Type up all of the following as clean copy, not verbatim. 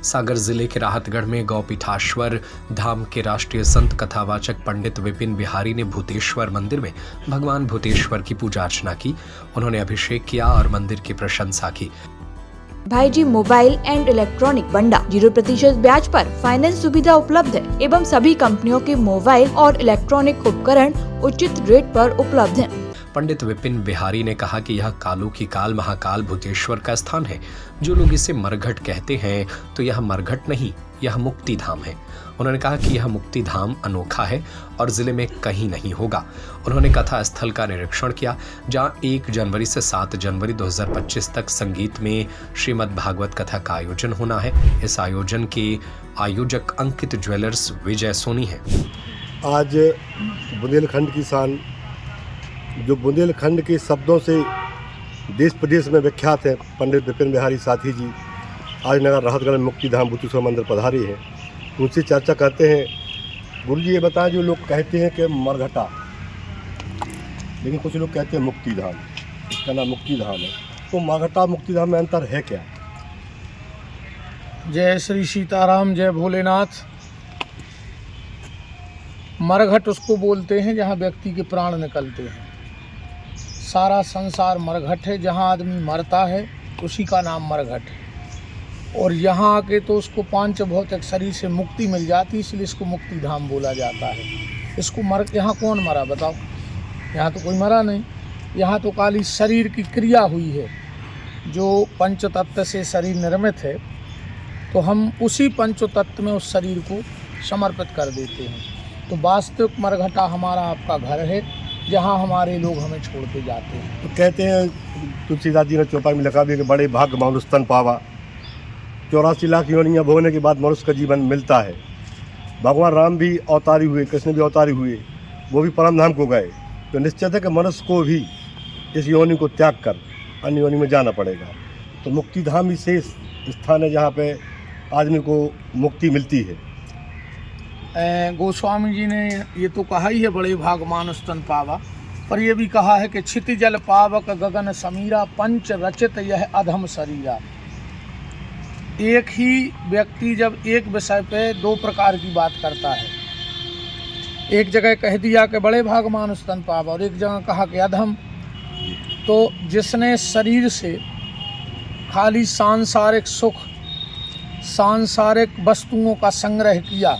सागर जिले के राहतगढ़ में गौपीठाश्वर धाम के राष्ट्रीय संत कथावाचक पंडित विपिन बिहारी ने भूतेश्वर मंदिर में भगवान भूतेश्वर की पूजा अर्चना की। उन्होंने अभिषेक किया और मंदिर की प्रशंसा की। भाईजी मोबाइल एंड इलेक्ट्रॉनिक बंडा 0% ब्याज पर फाइनेंस सुविधा उपलब्ध है एवं सभी कंपनियों के मोबाइल और इलेक्ट्रॉनिक उपकरण उचित रेट पर उपलब्ध हैं। पंडित विपिन बिहारी ने कहा कि यह कालों की काल महाकाल भूतेश्वर का स्थान है। जो लोग इसे मरघट कहते हैं तो यह मरघट नहीं, यह मुक्ति धाम है। उन्होंने कहा कि यह मुक्ति धाम अनोखा है और जिले में कहीं नहीं होगा। उन्होंने कथा स्थल का निरीक्षण किया, जहां 1 जनवरी से 7 जनवरी 2025 तक संगीत में श्रीमद् भागवत कथा का आयोजन होना है। इस आयोजन के आयोजक अंकित ज्वेलर्स विजय सोनी है। आज बुंदेलखंड की शान, जो बुंदेलखंड के शब्दों से देश प्रदेश में विख्यात है, पंडित विपिन बिहारी साथी जी आज नगर राहतगढ़ में मुक्ति धाम भूतेश्वर मंदिर पधारे हैं। उनसे चर्चा करते हैं। गुरु जी ये बताएं, जो लोग कहते हैं कि मरघटा, लेकिन कुछ लोग कहते हैं मुक्ति धाम, इसका नाम मुक्ति धाम है, तो मरघटा मुक्ति धाम में अंतर है क्या? जय श्री सीताराम, जय भोलेनाथ। मरघट उसको बोलते हैं जहाँ व्यक्ति के प्राण निकलते हैं। सारा संसार मरघट है, जहाँ आदमी मरता है उसी का नाम मरघट है। और यहाँ आके तो उसको पांच भौतिक शरीर से मुक्ति मिल जाती, इसलिए इसको मुक्ति धाम बोला जाता है। इसको यहाँ कौन मरा बताओ? यहाँ तो कोई मरा नहीं। यहाँ तो खाली शरीर की क्रिया हुई है। जो पंच तत्व से शरीर निर्मित है, तो हम उसी पंच तत्व में उस शरीर को समर्पित कर देते हैं। तो वास्तविक मरघटा हमारा आपका घर है, जहाँ हमारे लोग हमें छोड़ के जाते हैं। तो कहते हैं, तुलसीदास जी ने चौपाई में लिखा भी कि बड़े भाग्य मानुष तन पावा। 84 लाख योनियाँ भोगने के बाद मनुष्य का जीवन मिलता है। भगवान राम भी अवतारी हुए, कृष्ण भी अवतारी हुए, वो भी परम धाम को गए। तो निश्चित है कि मनुष्य को भी इस योनि को त्याग कर अन्य योनि में जाना पड़ेगा। तो मुक्ति धाम ही शेष स्थान है जहाँ पे आदमी को मुक्ति मिलती है। गोस्वामी जी ने ये तो कहा ही है, बड़े भाग मानुष तन पावा, पर ये भी कहा है कि क्षिति जल पावक गगन समीरा, पंच रचित यह अधम शरीरा। एक ही व्यक्ति जब एक विषय पे 2 प्रकार की बात करता है, एक जगह कह दिया कि बड़े भाग मानुष तन पावा और एक जगह कहा कि अधम, तो जिसने शरीर से खाली सांसारिक सुख, सांसारिक वस्तुओं का संग्रह किया,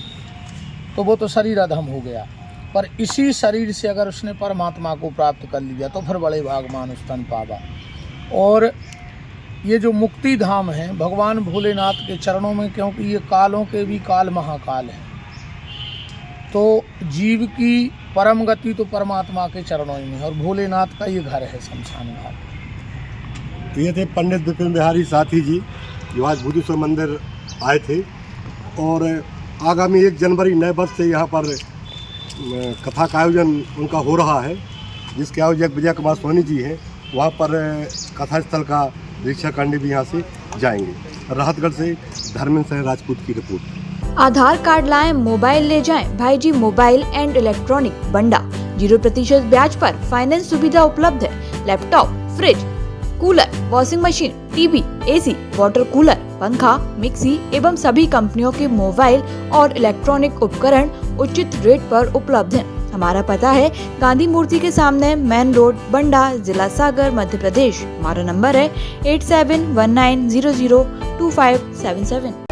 तो वो तो शरीर अधम हो गया। पर इसी शरीर से अगर उसने परमात्मा को प्राप्त कर लिया तो फिर बड़े भाग मानुष तन पावा। और ये जो मुक्ति धाम है भगवान भोलेनाथ के चरणों में, क्योंकि ये कालों के भी काल महाकाल है, तो जीव की परम गति तो परमात्मा के चरणों में है। और भोलेनाथ का ये घर है शमशान घाट। ये थे पंडित विपिन बिहारी साथी जी, जो आज भूतेश्वर मंदिर आए थे। और आगामी 1 जनवरी नए वर्ष से यहाँ पर कथा का आयोजन उनका हो रहा है, जिसके आयोजक विजय कुमार सोनी जी हैं। वहाँ पर कथा स्थल का निरीक्षण करने भी यहाँ से जाएंगे। राहतगढ़ से धर्मेंद्र राजपूत की रिपोर्ट। आधार कार्ड लाएं, मोबाइल ले जाएं। भाईजी मोबाइल एंड इलेक्ट्रॉनिक बंडा 0% ब्याज पर फाइनेंस सुविधा उपलब्ध है। Laptop, fridge, cooler, washing machine, TV, AC, water cooler, पंखा, मिक्सी एवं सभी कंपनियों के मोबाइल और इलेक्ट्रॉनिक उपकरण उचित रेट पर उपलब्ध हैं। हमारा पता है गांधी मूर्ति के सामने, मेन रोड, बंडा, जिला सागर, मध्य प्रदेश। हमारा नंबर है 8719002577।